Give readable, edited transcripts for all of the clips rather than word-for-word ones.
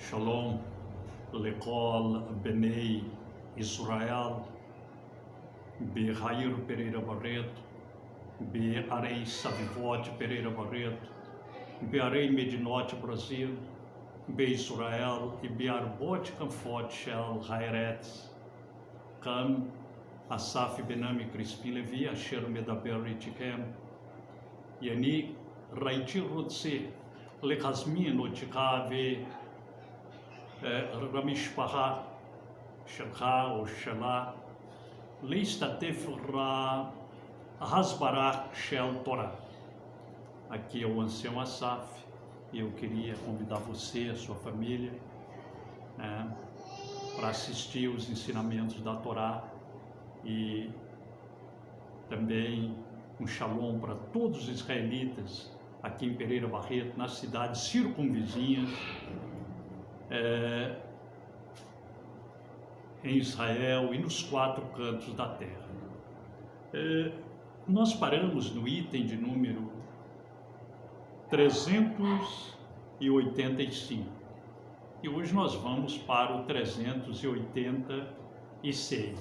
Shalom Lekol Benei Israel Be'Rair Pereira Barreto Be'Arei Savivote Pereira Barreto Be'Arei Medinote Brasil Be'Israel e Be'Arbot Camfot Shel Haaretz Kam Asaf Benami Crispin Levi Asher Medaber Itikem Yani Raiti Rotse Lekazmin Otikave Ramishpaha Shelcha ou Shelah Leistatef Ra Hasbarach Shel Torah. Aqui é o ancião Asaf e eu queria convidar você, a sua família, para assistir os ensinamentos da Torá e também um shalom para todos os israelitas aqui em Pereira Barreto, nas cidades circunvizinhas, em Israel e nos 4 cantos da terra. Nós paramos no item de número 385 e hoje nós vamos para o 386.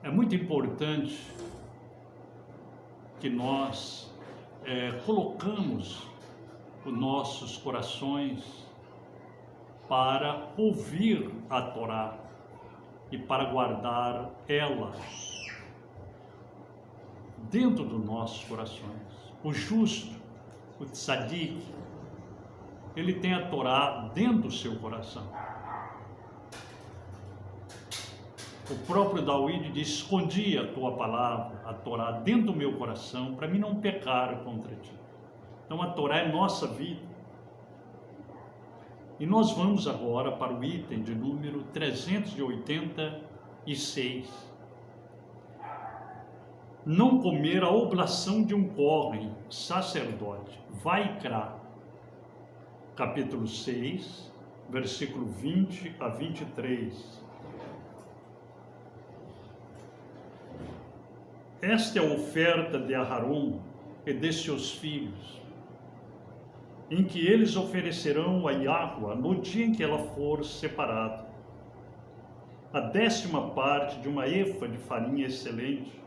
É muito importante que nós colocamos os nossos corações para ouvir a Torá e para guardar ela dentro dos nossos corações. O justo, o tzadik, ele tem a Torá dentro do seu coração. O próprio David diz: escondi a tua palavra, a Torá, dentro do meu coração, para mim não pecar contra ti. Então a Torá é nossa vida. E nós vamos agora para o item de número 386. Não comer a oblação de um Cohen, sacerdote. Vaikra, capítulo 6, versículo 20 a 23. Esta é a oferta de Aharon e de seus filhos, em que eles oferecerão a Yahweh no dia em que ela for separada, a 10ª parte de uma efa de farinha excelente,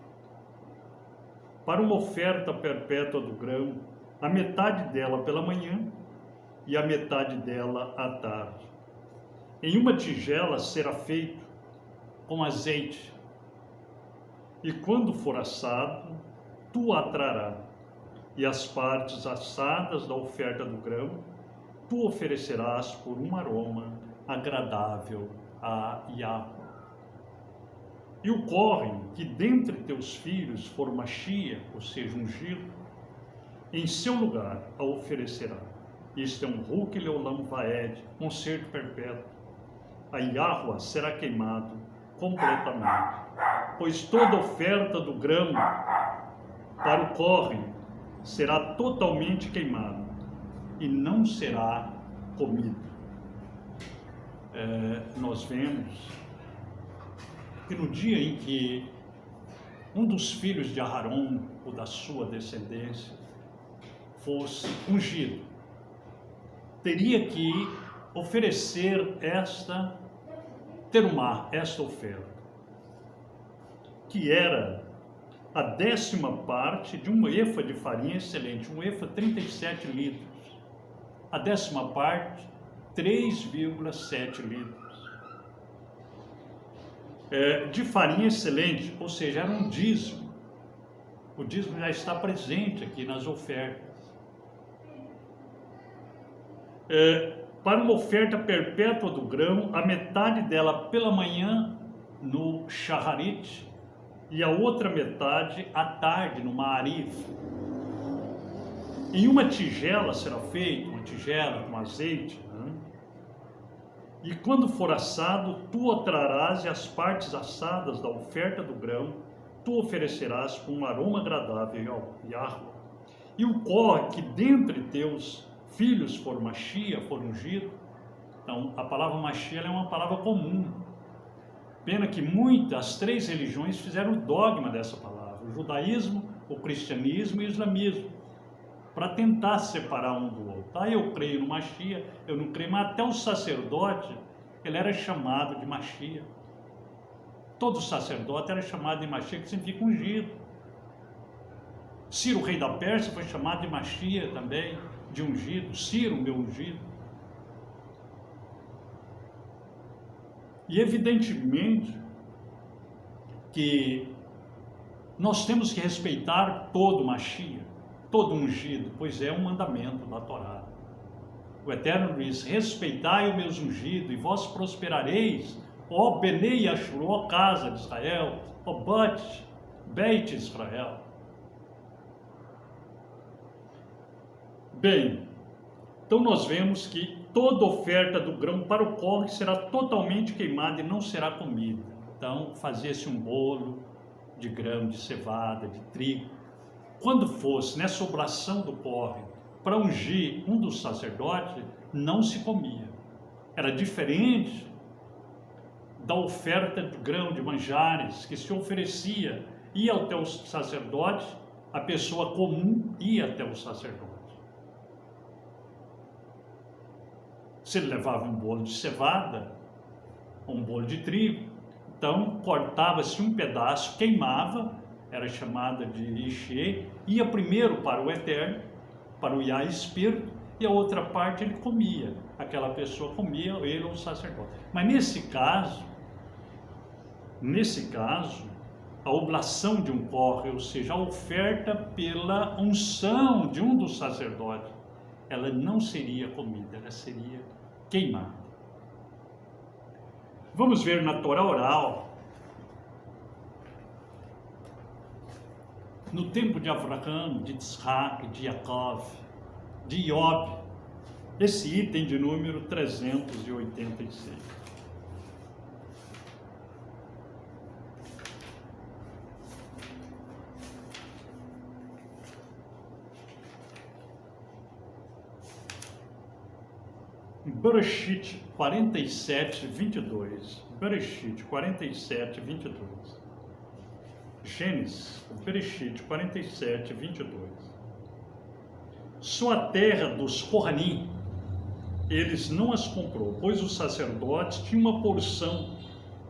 para uma oferta perpétua do grão, a metade dela pela manhã e a metade dela à tarde. Em uma tigela será feito com azeite, e quando for assado, tu a trarás, e as partes assadas da oferta do grão, tu oferecerás por um aroma agradável a Yahweh. E o Cohen, que dentre teus filhos for Mashiach, ou seja, ungido, em seu lugar a oferecerá. Isto é um Huk Leolam Vaed, concerto perpétuo. A Yahweh será queimado completamente, pois toda oferta do grão para o Cohen será totalmente queimada e não será comida. Nós vemos que no dia em que um dos filhos de Aharon, ou da sua descendência, fosse ungido, teria que oferecer esta oferta, que era a 10ª parte de uma efa de farinha excelente, um efa 37 litros, a 10ª parte 3,7 litros de farinha excelente, ou seja, era um dízimo. O dízimo já está presente aqui nas ofertas. Para uma oferta perpétua do grão, a metade dela pela manhã no Shaharit, e a outra metade à tarde no Ma'ariv. Em uma tigela será feita, uma tigela com azeite, e quando for assado, tu a trarás, e as partes assadas da oferta do grão, tu oferecerás com um aroma agradável ao Yahweh. E o Cohen, que dentre teus filhos for Mashiach, for ungido. Então, a palavra Mashiach é uma palavra comum. Pena que as 3 religiões fizeram o dogma dessa palavra: o judaísmo, o cristianismo e o islamismo. para tentar separar um do outro. Ah, eu creio no Mashiach, eu não creio, mas até o sacerdote, ele era chamado de Mashiach. Todo sacerdote era chamado de Mashiach, que significa ungido. Ciro, rei da Pérsia, foi chamado de Mashiach também, de ungido. Ciro, meu ungido. E evidentemente que nós temos que respeitar todo Mashiach, todo ungido, pois é um mandamento da Torá. O Eterno diz: respeitai os meus ungidos, e vós prosperareis, ó Benei Yashur, ó casa de Israel, ó Beit Israel. Bem, então nós vemos que toda oferta do grão para o corre será totalmente queimada e não será comida. Então, fazia-se um bolo de grão, de cevada, de trigo. Quando fosse nessa oblação do corre, para ungir um dos sacerdotes, não se comia. Era diferente da oferta de grão, de manjares, que se oferecia, ia até o sacerdote, a pessoa comum ia até o sacerdote. Se ele levava um bolo de cevada, um bolo de trigo, então cortava-se um pedaço, queimava, era chamada de Ixê, ia primeiro para o Eterno, para o Yah Espírito, e a outra parte ele comia, aquela pessoa comia, ele ou o sacerdote. Mas nesse caso, a oblação de um corre, ou seja, a oferta pela unção de um dos sacerdotes, ela não seria comida, ela seria queimada. Vamos ver na Torá oral, no tempo de Avraham, de Isaac, de Yaakov, de Iob, esse item de número 386. Bereshit 47, 22. Bereshit 47, 22. Gênesis, Bereshit 47, 22. Só a terra dos Kohanim, eles não as comprou, pois os sacerdotes tinham uma porção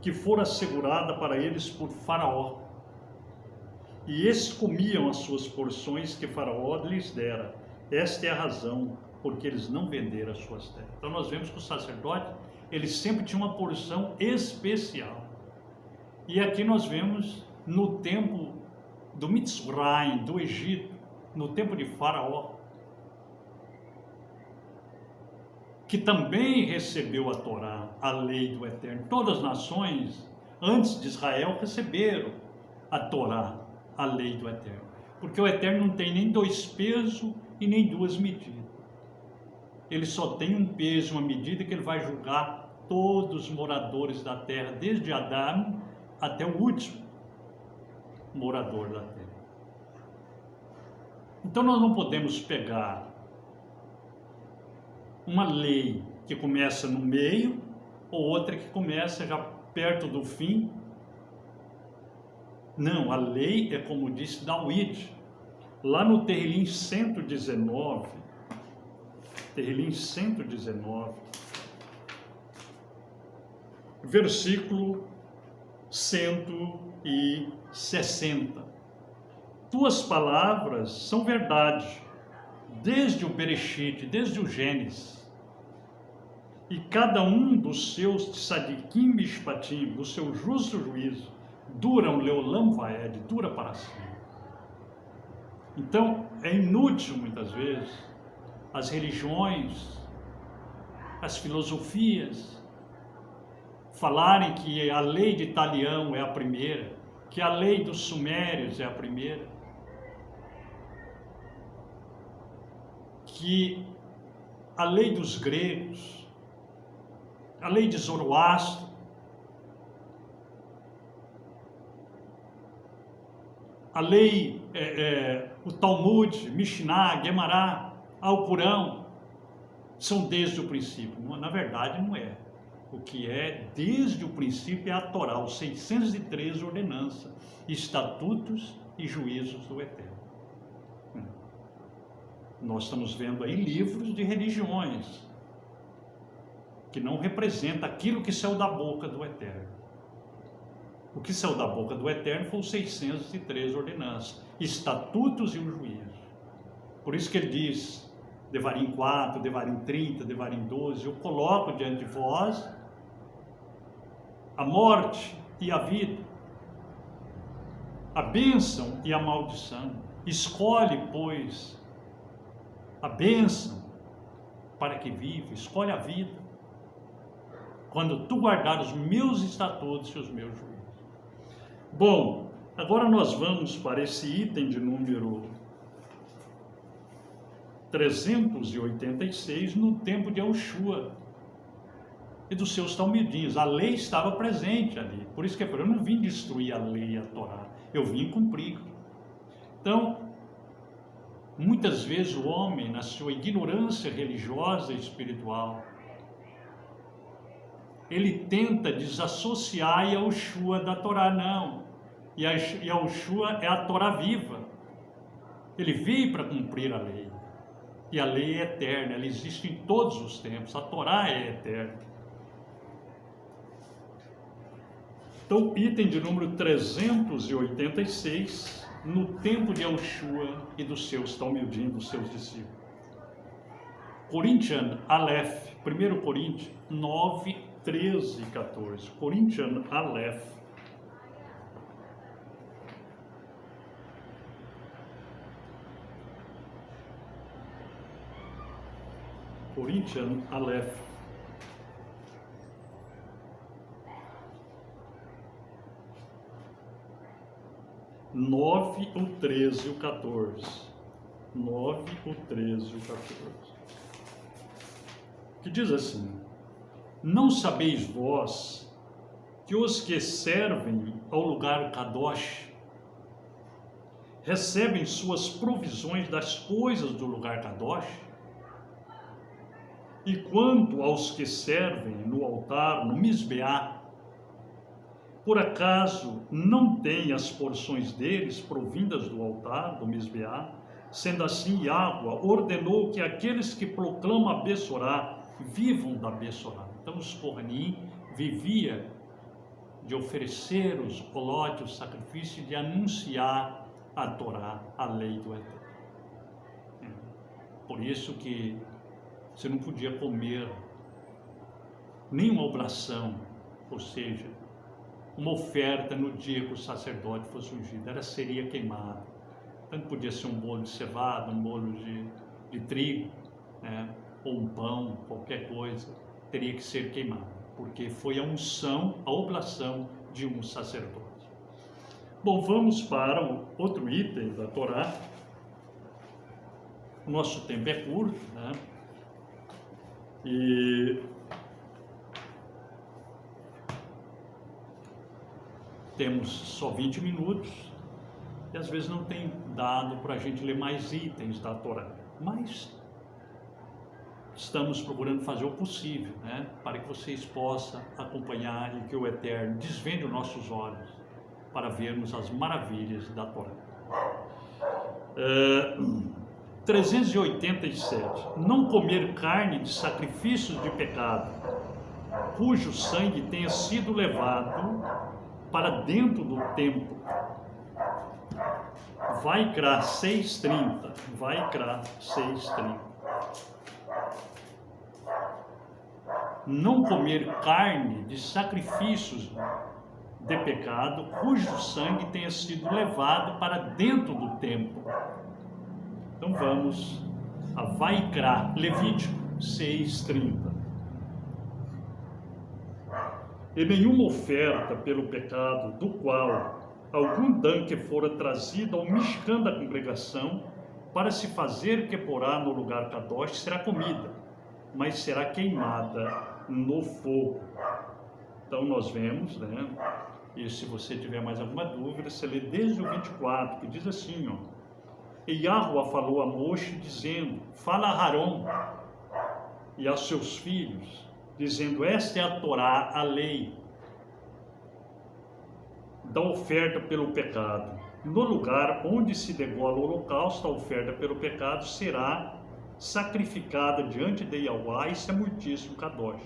que fora assegurada para eles por Faraó. E esses comiam as suas porções que Faraó lhes dera. Esta é a razão porque eles não venderam as suas terras. Então nós vemos que o sacerdote, ele sempre tinha uma porção especial. E aqui nós vemos no tempo do Mitzrayim, do Egito, no tempo de Faraó, que também recebeu a Torá, a lei do Eterno. Todas as nações, antes de Israel, receberam a Torá, a lei do Eterno. Porque o Eterno não tem nem dois pesos e nem duas medidas. Ele só tem um peso, uma medida que ele vai julgar todos os moradores da terra, desde Adão até o último morador da terra. Então nós não podemos pegar uma lei que começa no meio ou outra que começa já perto do fim. Não, a lei é como disse David, lá no Terrilim 119, Terrilim 119, versículo 160. Tuas palavras são verdade, desde o Bereshit, desde o Gênesis, e cada um dos seus tzadikim mishpatim, do seu justo juízo, duram leolam vaed, dura para sempre. Então, é inútil muitas vezes as religiões, as filosofias, falarem que a lei de Talião é a primeira, que a lei dos sumérios é a primeira, que a lei dos gregos, a lei de Zoroastro, a lei, o Talmud, Mishnah, Guemará, Alcorão, são desde o princípio. Na verdade, não é. O que é desde o princípio é a Torá, os 613 ordenanças, estatutos e juízos do Eterno. Nós estamos vendo aí livros de religiões que não representa aquilo que saiu da boca do Eterno. O que saiu da boca do Eterno foi os 613 ordenanças, estatutos e o juízo. Por isso que ele diz, Devarim 4, Devarim 30, Devarim 12, eu coloco diante de vós a morte e a vida, a bênção e a maldição. Escolhe, pois, a bênção para que viva, escolhe a vida, quando tu guardar os meus estatutos e os meus juízos. Bom, agora nós vamos para esse item de número 386, no tempo de Yahushua e dos seus talmidinhos. A lei estava presente ali, por isso que eu não vim destruir a lei e a Torá, eu vim cumprir. Então, muitas vezes o homem, na sua ignorância religiosa e espiritual, ele tenta desassociar Yahushua da Torá. Não, Yahushua é a Torá viva, ele veio para cumprir a lei, e a lei é eterna, ela existe em todos os tempos, a Torá é eterna. Então, item de número 386, no tempo de Yahushua e dos seus talmidim, dos seus discípulos. Corinthians Aleph, 1 Coríntios 9, 13 e 14. Corinthians Aleph. Corinthians Aleph. Nove, o 13 e o 14. 9, o 13 e o 14. Que diz assim: não sabeis vós que os que servem ao lugar Kadosh recebem suas provisões das coisas do lugar Kadosh? E quanto aos que servem no altar, no Misbeá, por acaso não têm as porções deles provindas do altar, do Misbeá? Sendo assim, Yahua ordenou que aqueles que proclamam a Bessorá vivam da Bessorá. Então os Kohanim viviam de oferecer os holotes, o sacrifício, de anunciar a Torá, a lei do Eterno. Por isso que você não podia comer nenhuma oblação, ou seja, uma oferta no dia que o sacerdote fosse ungido, ela seria queimada. Tanto podia ser um bolo de cevada, um bolo de trigo, né, ou um pão, qualquer coisa, teria que ser queimado, porque foi a unção, a oblação de um sacerdote. Bom, vamos para outro item da Torá. O nosso tempo é curto, né? E temos só 20 minutos, e às vezes não tem dado para a gente ler mais itens da Torá, mas estamos procurando fazer o possível, né, para que vocês possam acompanhar e que o Eterno desvende os nossos olhos para vermos as maravilhas da Torá. 387. Não comer carne de sacrifícios de pecado, cujo sangue tenha sido levado para dentro do templo. Vaikra 6:30. Vaikra 6:30. Não comer carne de sacrifícios de pecado, cujo sangue tenha sido levado para dentro do templo. Então vamos a Vaikra, Levítico 6:30. E nenhuma oferta pelo pecado, do qual algum dano que fora trazido ao Mishkan da congregação, para se fazer queporá no lugar Kadosh, será comida, mas será queimada no fogo. Então nós vemos, né? E se você tiver mais alguma dúvida, você lê desde o 24, que diz assim, ó: e Yahua falou a Moshe, dizendo: fala a Harão e aos seus filhos, dizendo: esta é a Torá, a lei da oferta pelo pecado. no lugar onde se degola o holocausto, a oferta pelo pecado será sacrificada diante de Yahweh, isso é muitíssimo kadosh.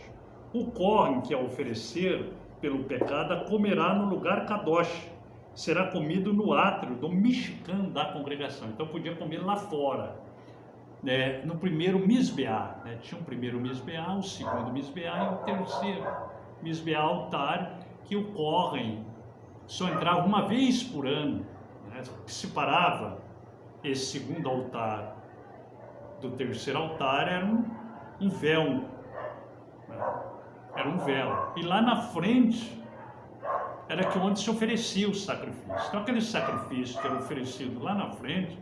O Kohen que a oferecer pelo pecado a comerá no lugar kadosh, será comido no átrio do Mishkan da congregação. Então podia comer lá fora, no primeiro Misbeá, tinha um primeiro Misbeá, o segundo Misbeá e o terceiro Misbeá, altar, que o Kohen só entrava uma vez por ano, que separava esse segundo altar do terceiro altar era um véu, era um véu, e lá na frente era que onde se oferecia o sacrifício. Então aquele sacrifício que era oferecido lá na frente,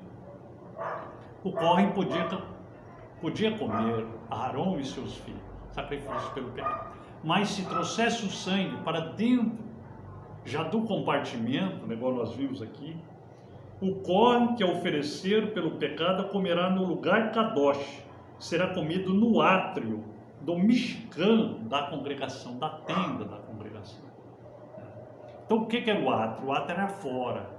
o Kohen podia comer, Aarão e seus filhos, sacrifício pelo pecado. Mas se trouxesse o sangue para dentro já do compartimento, igual nós vimos aqui, o Kohen que a oferecer pelo pecado comerá no lugar kadosh, será comido no átrio do Mishkan da congregação, da tenda da congregação. Então o que era o átrio? O átrio era fora,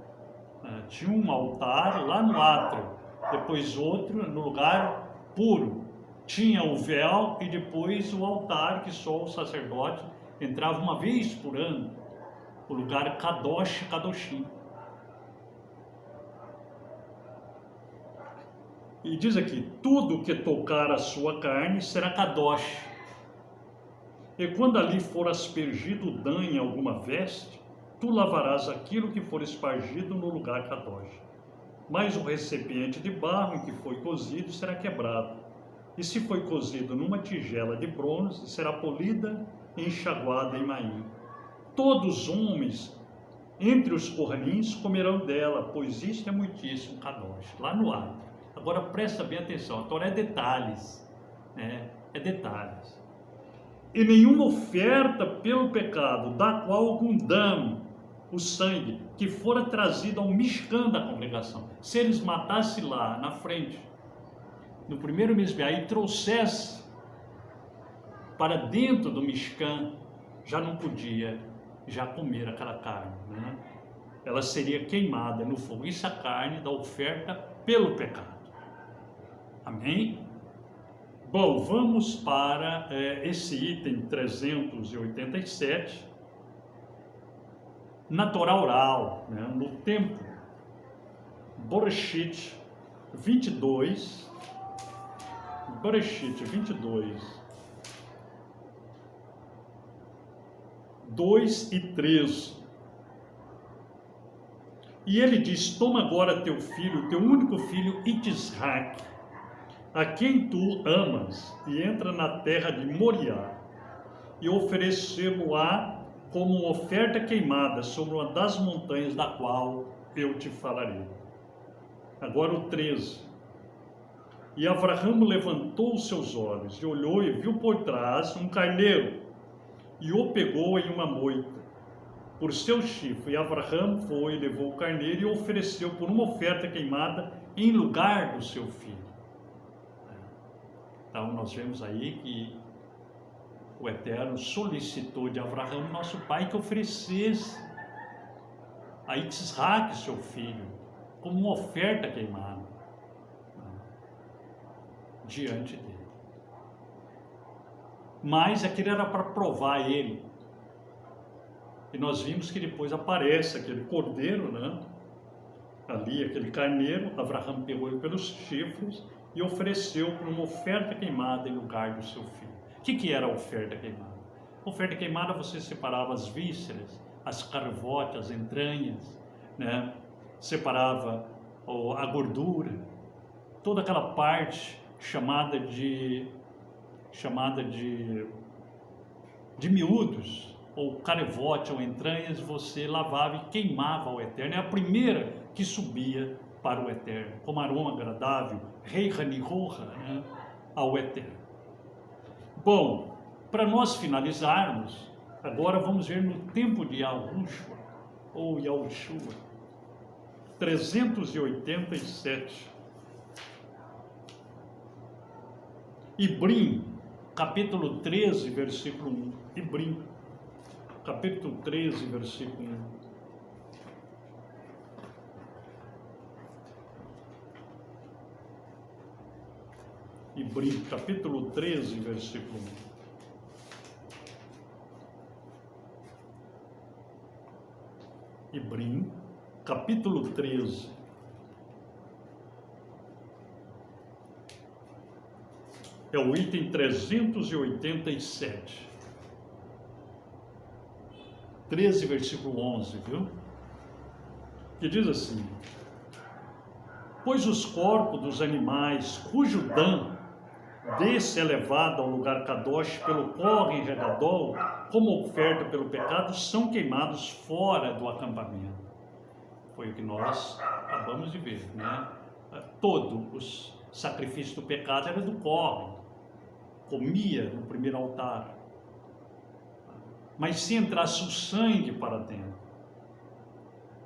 tinha um altar lá no átrio, depois outro no lugar puro, tinha o véu e depois o altar que só o sacerdote entrava uma vez por ano, o lugar kadosh, kadoshim. E diz aqui, tudo que tocar a sua carne será kadosh. E quando ali for aspergido o dã em alguma veste, tu lavarás aquilo que for espargido no lugar kadosh. Mas o recipiente de barro em que foi cozido será quebrado. E se foi cozido numa tigela de bronze, será polida e enxaguada em Maim. Todos os homens entre os corralins comerão dela, pois isto é muitíssimo kadosh, lá no átrio. Agora presta bem atenção, a Torá é detalhes, é detalhes. E nenhuma oferta pelo pecado, da qual algum dano, o sangue, que fora trazido ao Mishkan da congregação, se eles matassem lá na frente, no primeiro Misbeá, e trouxesse para dentro do Mishkan, já não podia já comer aquela carne, ela seria queimada no fogo. Isso é a carne da oferta pelo pecado. Amém? Bom, vamos para esse item 387, na Torá oral, no templo, Bereshit 22, 2 e 13. E ele diz, toma agora teu filho, teu único filho, Itzhak, a quem tu amas, e entra na terra de Moriá, e oferecê-lo-á como uma oferta queimada sobre uma das montanhas da qual eu te falarei. Agora o 13. E Avraham levantou os seus olhos, e olhou e viu por trás um carneiro, e o pegou em uma moita, por seu chifre. E Avraham foi, levou o carneiro e o ofereceu por uma oferta queimada em lugar do seu filho. Então nós vemos aí que o Eterno solicitou de Avraham, nosso pai, que oferecesse a Itzhak, seu filho, como uma oferta queimada diante dele. Mas aquilo era para provar ele. E nós vimos que depois aparece aquele cordeiro, ali, aquele carneiro. Avraham pegou ele pelos chifres e ofereceu por uma oferta queimada em lugar do seu filho. O que era a oferta queimada? A oferta queimada, você separava as vísceras, as carvotes, as entranhas, separava a gordura, toda aquela parte chamada de miúdos, ou carevote, ou entranhas, você lavava e queimava ao Eterno. É a primeira que subia para o Eterno, como aroma agradável, ao Eterno. Bom, para nós finalizarmos, agora vamos ver no tempo de Yahushua, ou Yahushua, 387. Ibrim, capítulo 13, versículo 1. Ibrim, capítulo 13, versículo 1. Ibrim, capítulo 13, versículo 1. Ibrim, capítulo 13. É o item 387. 13, versículo 11, viu? Que diz assim: pois os corpos dos animais cujo dã desse é levado ao lugar Kadosh pelo Kohen Regadol, como oferta pelo pecado, são queimados fora do acampamento. Foi o que nós acabamos de ver, né? Todo os sacrifício do pecado era do Kohen, comia no primeiro altar. Mas se entrasse o sangue para dentro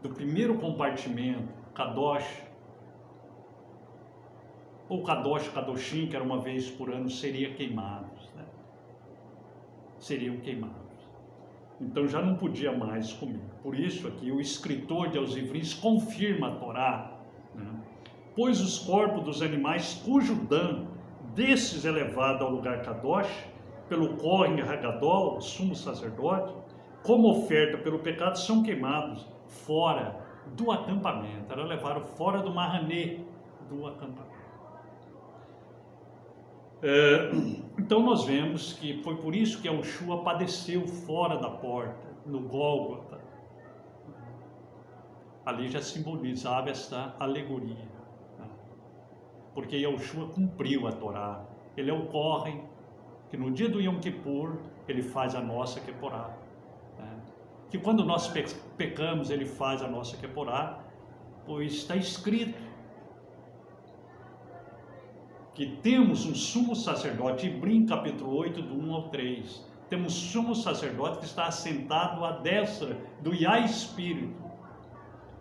do primeiro compartimento, Kadosh, ou Kadosh, Kadoshim, que era uma vez por ano, seriam queimados, né? Seriam queimados. Então já não podia mais comer. Por isso aqui o escritor de aos Ivris confirma a Torá, né? Pois os corpos dos animais cujo dã desses é levado ao lugar Kadosh, pelo Kohen Hagadol, sumo sacerdote, como oferta pelo pecado, são queimados fora do acampamento. Era levado fora do Mahanê, do acampamento. Então nós vemos que foi por isso que Yahushua padeceu fora da porta, no Gólgota. Ali já simbolizava essa alegoria, né? Porque Yahushua cumpriu a Torá. Ele é o Kohen, que no dia do Yom Kippur, ele faz a nossa Keporá, né? Que quando nós pecamos, ele faz a nossa Keporá, pois está escrito que temos um sumo sacerdote, Ibrim capítulo 8, do 1 ao 3, temos um sumo sacerdote que está assentado à destra do Yah Espírito,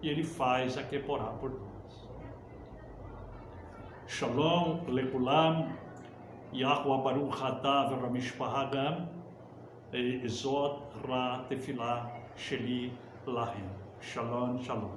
e ele faz a Keporá por nós. Shalom lekulam, Yahuwah Baruch Atah v'ramishpaha gam, Ezot ra tefillah sheli lahem. Shalom, shalom.